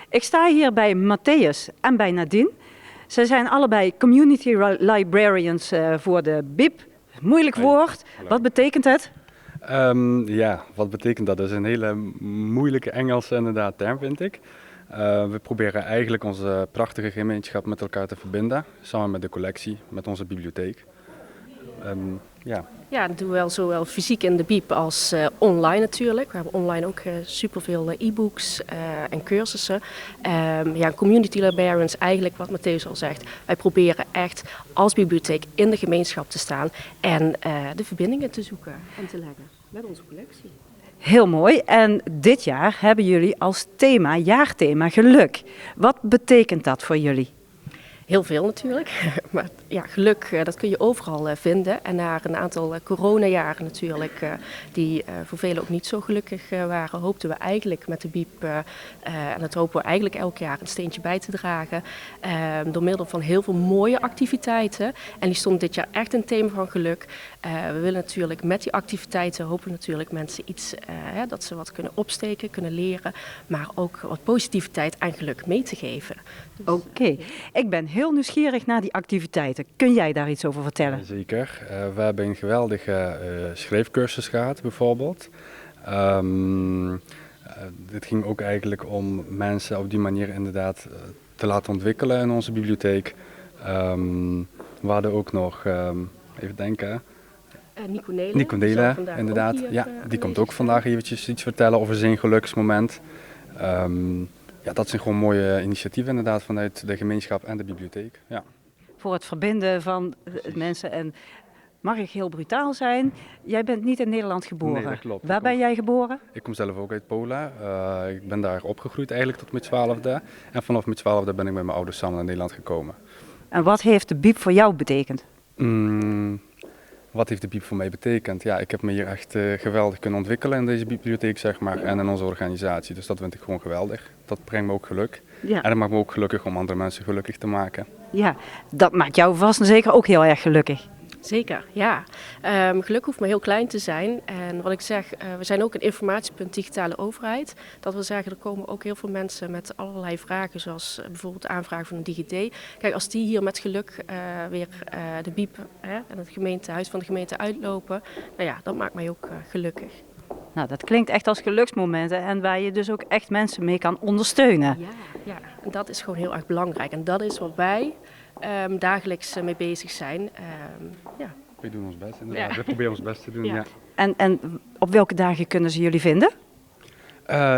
Ik sta hier bij Matthäus en bij Nadine. Ze zijn allebei community librarians voor de BIP. Moeilijk woord. Hallo. Wat betekent het? Wat betekent dat? Dat is een hele moeilijke Engelse inderdaad term, vind ik. We proberen eigenlijk onze prachtige gemeenschap met elkaar te verbinden, samen met de collectie, met onze bibliotheek. Ja, dat doen we wel zowel fysiek in de bieb als online natuurlijk. We hebben online ook superveel e-books en cursussen. Community librarians, eigenlijk wat Matthäus al zegt. Wij proberen echt als bibliotheek in de gemeenschap te staan en de verbindingen te zoeken en te leggen met onze collectie. Heel mooi. En dit jaar hebben jullie als thema, jaarthema, geluk. Wat betekent dat voor jullie? Heel veel natuurlijk, maar ja, geluk dat kun je overal vinden. En na een aantal coronajaren natuurlijk, die voor velen ook niet zo gelukkig waren, hoopten we eigenlijk met de bieb, en dat hopen we eigenlijk elk jaar, een steentje bij te dragen. Door middel van heel veel mooie activiteiten. En die stond dit jaar echt in het thema van geluk. We willen natuurlijk met die activiteiten, hopen natuurlijk mensen iets, dat ze wat kunnen opsteken, kunnen leren. Maar ook wat positiviteit en geluk mee te geven. Dus, Oké. Ik ben heel nieuwsgierig naar die activiteiten. Kun jij daar iets over vertellen? Zeker. We hebben een geweldige schrijfcursus gehad bijvoorbeeld. Dit ging ook eigenlijk om mensen op die manier inderdaad te laten ontwikkelen in onze bibliotheek. We hadden ook nog, even denken... Nico Nela, inderdaad. Ja, die komt ook vandaag eventjes iets vertellen over zijn geluksmoment. Dat zijn gewoon mooie initiatieven inderdaad vanuit de gemeenschap en de bibliotheek. Ja. Voor het verbinden van mensen. En mag ik heel brutaal zijn? Jij bent niet in Nederland geboren. Nee, dat klopt. Waar ben jij geboren? Ik kom zelf ook uit Polen. Ik ben daar opgegroeid eigenlijk tot mijn 12e. En vanaf mijn 12e ben ik met mijn ouders samen naar Nederland gekomen. En wat heeft de bieb voor jou betekend? Wat heeft de bieb voor mij betekend? Ja, ik heb me hier echt geweldig kunnen ontwikkelen in deze bibliotheek, zeg maar, en in onze organisatie. Dus dat vind ik gewoon geweldig. Dat brengt me ook geluk. Ja. En dat maakt me ook gelukkig om andere mensen gelukkig te maken. Ja, dat maakt jou vast en zeker ook heel erg gelukkig. Zeker, ja. Geluk hoeft maar heel klein te zijn. En wat ik zeg, we zijn ook een informatiepunt digitale overheid. Dat wil zeggen, er komen ook heel veel mensen met allerlei vragen, zoals bijvoorbeeld de aanvraag van een DigiD. Kijk, als die hier met geluk weer de bieb en het gemeentehuis van de gemeente uitlopen, nou ja, dat maakt mij ook gelukkig. Nou, dat klinkt echt als geluksmomenten en waar je dus ook echt mensen mee kan ondersteunen. Ja, en dat is gewoon heel erg belangrijk. En dat is wat wij dagelijks mee bezig zijn. We doen ons best, inderdaad. We proberen ons best te doen, ja. En op welke dagen kunnen ze jullie vinden?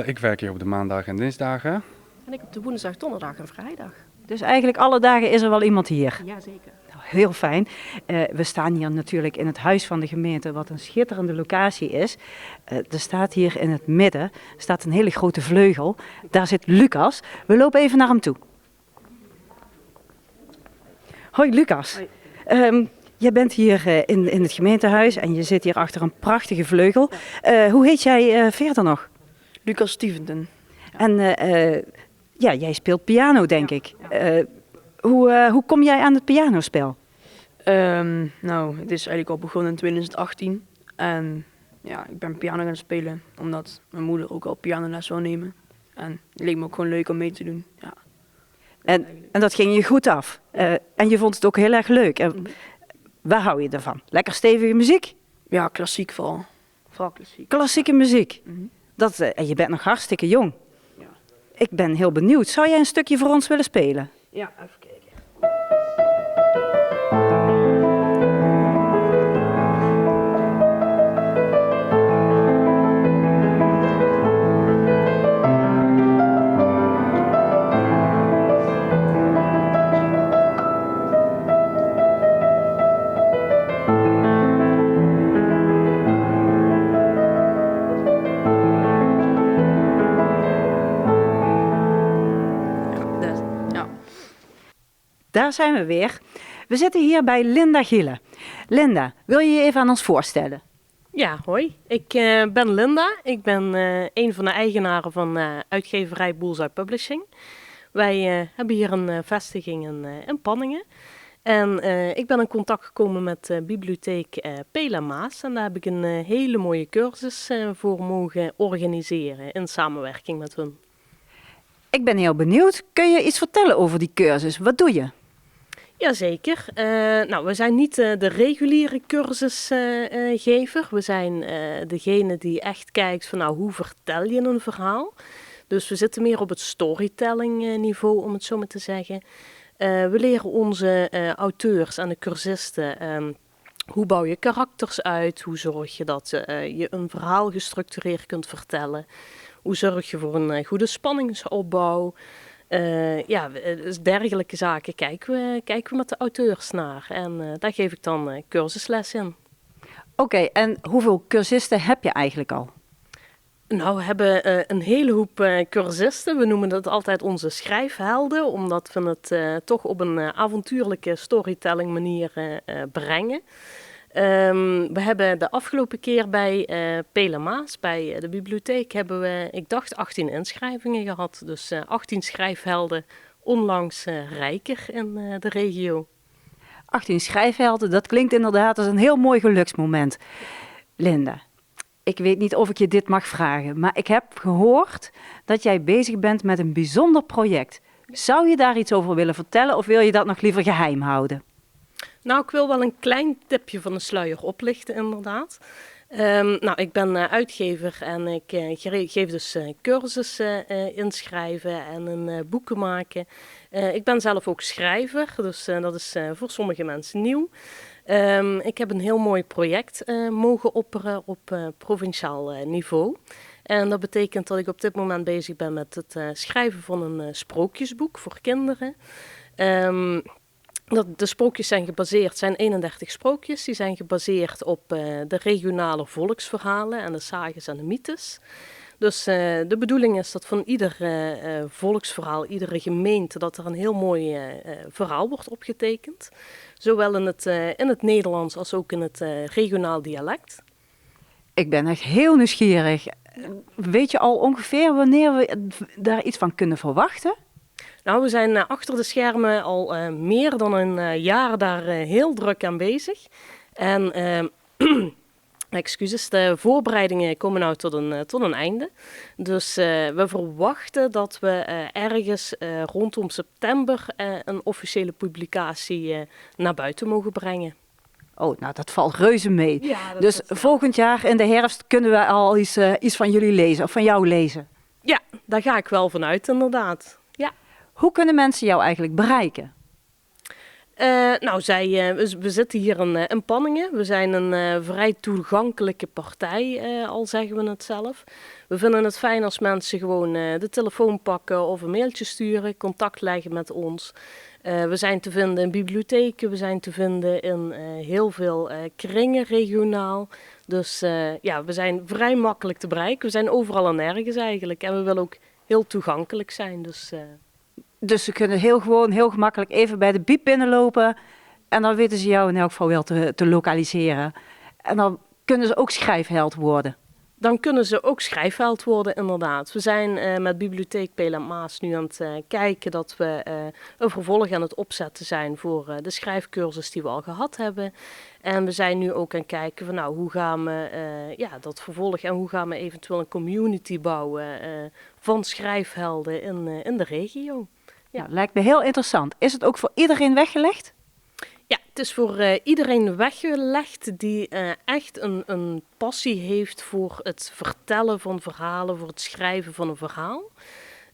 Ik werk hier op de maandagen en dinsdagen. En ik op de woensdag, donderdag en vrijdag. Dus eigenlijk alle dagen is er wel iemand hier. Ja, zeker. Nou, heel fijn. We staan hier natuurlijk in het huis van de gemeente, wat een schitterende locatie is. Er staat hier in het midden staat een hele grote vleugel. Daar zit Lucas. We lopen even naar hem toe. Hoi Lucas. Hoi. Jij bent hier in het gemeentehuis en je zit hier achter een prachtige vleugel. Hoe heet jij verder nog? Lucas Steventon. En jij speelt piano, denk ik. Hoe kom jij aan het pianospel? Het is eigenlijk al begonnen in 2018. En ja, ik ben piano gaan spelen omdat mijn moeder ook al pianoles wil nemen. En het leek me ook gewoon leuk om mee te doen. Ja. En dat ging je goed af. En je vond het ook heel erg leuk. En waar hou je ervan? Lekker stevige muziek? Ja, klassiek vooral. Vooral klassiek. Klassieke muziek. En je bent nog hartstikke jong. Ja. Ik ben heel benieuwd. Zou jij een stukje voor ons willen spelen? Ja, even kijken. Daar zijn we weer. We zitten hier bij Linda Gielen. Linda, wil je je even aan ons voorstellen? Ja, hoi. Ik ben Linda. Ik ben een van de eigenaren van uitgeverij Bullseye Publishing. Wij hebben hier een vestiging in Panningen. En ik ben in contact gekomen met bibliotheek Pela Maas. En daar heb ik een hele mooie cursus voor mogen organiseren in samenwerking met hun. Ik ben heel benieuwd. Kun je iets vertellen over die cursus? Wat doe je? Jazeker. Nou, we zijn niet de reguliere cursusgever. We zijn degene die echt kijkt van nou, hoe vertel je een verhaal. Dus we zitten meer op het storytelling niveau, om het zo maar te zeggen. We leren onze auteurs en de cursisten hoe bouw je karakters uit. Hoe zorg je dat je een verhaal gestructureerd kunt vertellen. Hoe zorg je voor een goede spanningsopbouw. Dus dergelijke zaken kijken we met de auteurs naar. En daar geef ik dan cursusles in. Oké, en hoeveel cursisten heb je eigenlijk al? Nou, we hebben een hele hoop cursisten. We noemen dat altijd onze schrijfhelden, omdat we het toch op een avontuurlijke storytelling manier brengen. We hebben de afgelopen keer bij Pela Maas, bij de bibliotheek, hebben we, ik dacht, 18 inschrijvingen gehad. Dus 18 schrijfhelden onlangs rijker in de regio. 18 schrijfhelden, dat klinkt inderdaad als een heel mooi geluksmoment. Linda, ik weet niet of ik je dit mag vragen, maar ik heb gehoord dat jij bezig bent met een bijzonder project. Zou je daar iets over willen vertellen of wil je dat nog liever geheim houden? Nou, ik wil wel een klein tipje van de sluier oplichten, inderdaad. Nou, ik ben uitgever en ik geef dus cursussen inschrijven en boeken maken. Ik ben zelf ook schrijver, dus dat is voor sommige mensen nieuw. Ik heb een heel mooi project mogen opperen op provinciaal niveau. En dat betekent dat ik op dit moment bezig ben met het schrijven van een sprookjesboek voor kinderen. De sprookjes zijn 31 sprookjes. Die zijn gebaseerd op de regionale volksverhalen en de sages en de mythes. Dus de bedoeling is dat van ieder volksverhaal, iedere gemeente, dat er een heel mooi verhaal wordt opgetekend. Zowel in het Nederlands als ook in het regionaal dialect. Ik ben echt heel nieuwsgierig. Weet je al ongeveer wanneer we daar iets van kunnen verwachten? Nou, we zijn achter de schermen al meer dan een jaar daar heel druk aan bezig. En excuses, de voorbereidingen komen nou tot een einde. Dus we verwachten dat we ergens rondom september een officiële publicatie naar buiten mogen brengen. Oh, nou dat valt reuze mee. Ja, dus volgend jaar in de herfst kunnen we al iets van jullie lezen of van jou lezen. Ja, daar ga ik wel vanuit inderdaad. Ja. Hoe kunnen mensen jou eigenlijk bereiken? We zitten hier in Panningen. We zijn een vrij toegankelijke partij, al zeggen we het zelf. We vinden het fijn als mensen gewoon de telefoon pakken of een mailtje sturen, contact leggen met ons. We zijn te vinden in bibliotheken, we zijn te vinden in heel veel kringen regionaal. Dus we zijn vrij makkelijk te bereiken. We zijn overal en nergens eigenlijk. En we willen ook heel toegankelijk zijn. Dus ze kunnen heel gemakkelijk even bij de biep binnenlopen. En dan weten ze jou in elk geval wel te lokaliseren. En dan kunnen ze ook schrijfheld worden. Dan kunnen ze ook schrijfheld worden, inderdaad. We zijn met Bibliotheek Pela Maas nu aan het kijken dat we een vervolg aan het opzetten zijn voor de schrijfcursus die we al gehad hebben. En we zijn nu ook aan het kijken van hoe gaan we dat vervolg en hoe gaan we eventueel een community bouwen van schrijfhelden in de regio. Ja, nou, lijkt me heel interessant. Is het ook voor iedereen weggelegd? Ja, het is voor iedereen weggelegd die echt een passie heeft voor het vertellen van verhalen, voor het schrijven van een verhaal.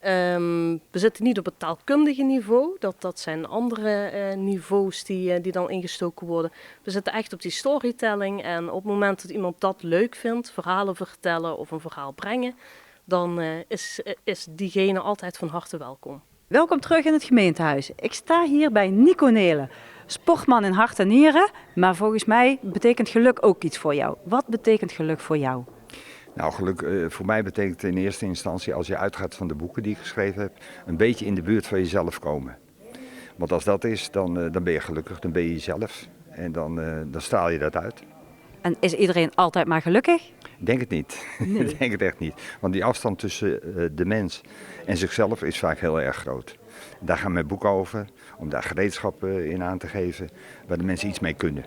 We zitten niet op het taalkundige niveau, dat zijn andere niveaus die dan ingestoken worden. We zitten echt op die storytelling en op het moment dat iemand dat leuk vindt, verhalen vertellen of een verhaal brengen, dan is diegene altijd van harte welkom. Welkom terug in het gemeentehuis. Ik sta hier bij Nico Nelen, sportman in hart en nieren, maar volgens mij betekent geluk ook iets voor jou. Wat betekent geluk voor jou? Nou, geluk voor mij betekent in eerste instantie, als je uitgaat van de boeken die ik geschreven heb, een beetje in de buurt van jezelf komen. Want als dat is, dan ben je gelukkig, dan ben je jezelf en dan straal je dat uit. En is iedereen altijd maar gelukkig? Ik denk het niet. Nee. Ik denk het echt niet. Want die afstand tussen de mens en zichzelf is vaak heel erg groot. Daar gaan mijn boeken over, om daar gereedschappen in aan te geven waar de mensen iets mee kunnen.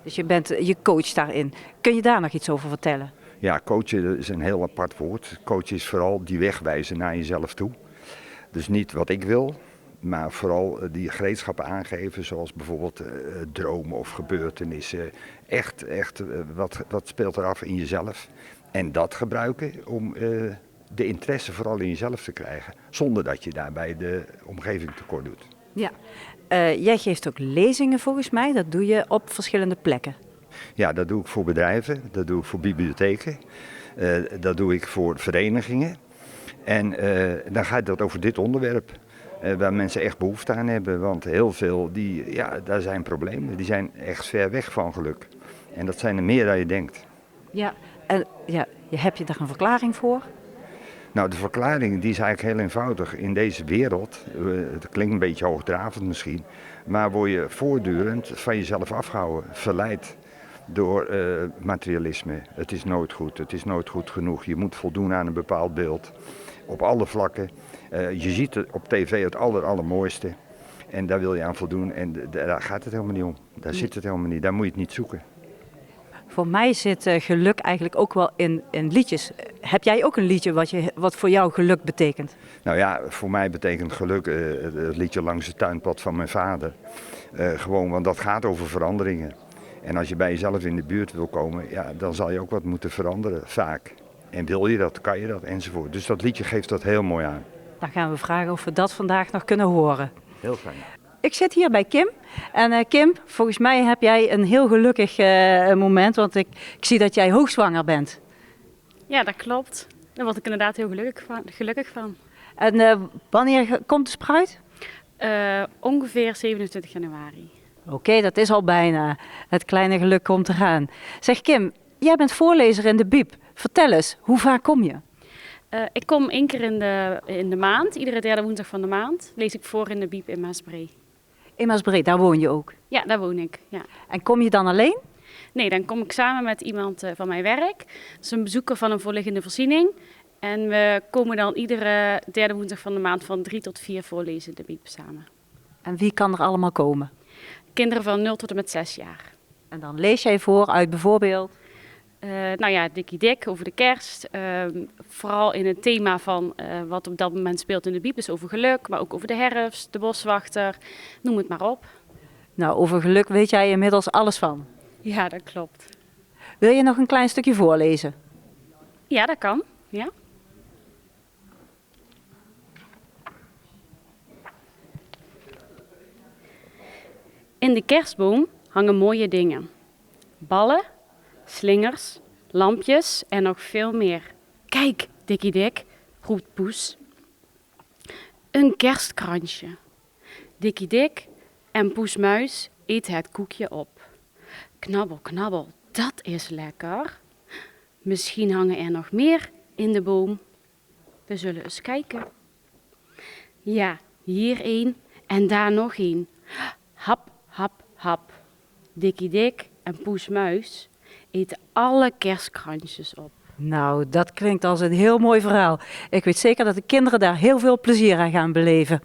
Dus je coach daarin. Kun je daar nog iets over vertellen? Ja, coachen is een heel apart woord. Coachen is vooral die weg wijzen naar jezelf toe. Dus niet wat ik wil, maar vooral die gereedschappen aangeven, zoals bijvoorbeeld dromen of gebeurtenissen. Echt wat speelt er af in jezelf. En dat gebruiken om de interesse vooral in jezelf te krijgen, zonder dat je daarbij de omgeving tekort doet. Ja. Jij geeft ook lezingen volgens mij, dat doe je op verschillende plekken. Ja, dat doe ik voor bedrijven, dat doe ik voor bibliotheken, dat doe ik voor verenigingen. En dan gaat het over dit onderwerp, waar mensen echt behoefte aan hebben. Want heel veel, daar zijn problemen, die zijn echt ver weg van geluk. En dat zijn er meer dan je denkt. Ja, en heb je daar een verklaring voor? Nou, de verklaring die is eigenlijk heel eenvoudig. In deze wereld, het klinkt een beetje hoogdravend misschien, maar word je voortdurend van jezelf afgehouden, verleid door materialisme. Het is nooit goed genoeg, je moet voldoen aan een bepaald beeld. Op alle vlakken. Je ziet op tv het allermooiste en daar wil je aan voldoen en daar gaat het helemaal niet om. Daar zit het helemaal niet, daar moet je het niet zoeken. Voor mij zit geluk eigenlijk ook wel in liedjes. Heb jij ook een liedje wat voor jou geluk betekent? Nou ja, voor mij betekent geluk het liedje Langs het tuinpad van mijn vader. Gewoon, want dat gaat over veranderingen. En als je bij jezelf in de buurt wil komen, ja, dan zal je ook wat moeten veranderen, vaak. En wil je dat, kan je dat, enzovoort. Dus dat liedje geeft dat heel mooi aan. Dan gaan we vragen of we dat vandaag nog kunnen horen. Heel fijn. Ik zit hier bij Kim. En Kim, volgens mij heb jij een heel gelukkig moment, want ik zie dat jij hoogzwanger bent. Ja, dat klopt. Daar word ik inderdaad heel gelukkig van. En wanneer komt de spruit? Ongeveer 27 januari. Oké, dat is al bijna. Het kleine geluk komt eraan. Zeg Kim, jij bent voorlezer in de Biep. Vertel eens, hoe vaak kom je? Ik kom 1 keer in de maand, iedere derde woensdag van de maand, lees ik voor in de Biep in Maasbree. In Maasbree, daar woon je ook? Ja, daar woon ik. Ja. En kom je dan alleen? Nee, dan kom ik samen met iemand van mijn werk. Dat is een bezoeker van een voorliggende voorziening. En we komen dan iedere derde woensdag van de maand van 3 tot 4 voorlezen in de Biep samen. En wie kan er allemaal komen? Kinderen van 0 tot en met 6 jaar. En dan lees jij voor uit bijvoorbeeld? Nou ja, Dikkie Dik over de kerst. Vooral in het thema van wat op dat moment speelt in de Biep. Dus over geluk, maar ook over de herfst, de boswachter. Noem het maar op. Nou, over geluk weet jij inmiddels alles van. Ja, dat klopt. Wil je nog een klein stukje voorlezen? Ja, dat kan. Ja. In de kerstboom hangen mooie dingen. Ballen, slingers, lampjes en nog veel meer. Kijk, Dikkie Dik, roept Poes. Een kerstkransje. Dikkie Dik en Poes Muis eten het koekje op. Knabbel, knabbel, dat is lekker. Misschien hangen er nog meer in de boom. We zullen eens kijken. Ja, hier één en daar nog één. Hap, hap, hap. Dikkie Dik en Poes Muis eten alle kerstkransjes op. Nou, dat klinkt als een heel mooi verhaal. Ik weet zeker dat de kinderen daar heel veel plezier aan gaan beleven.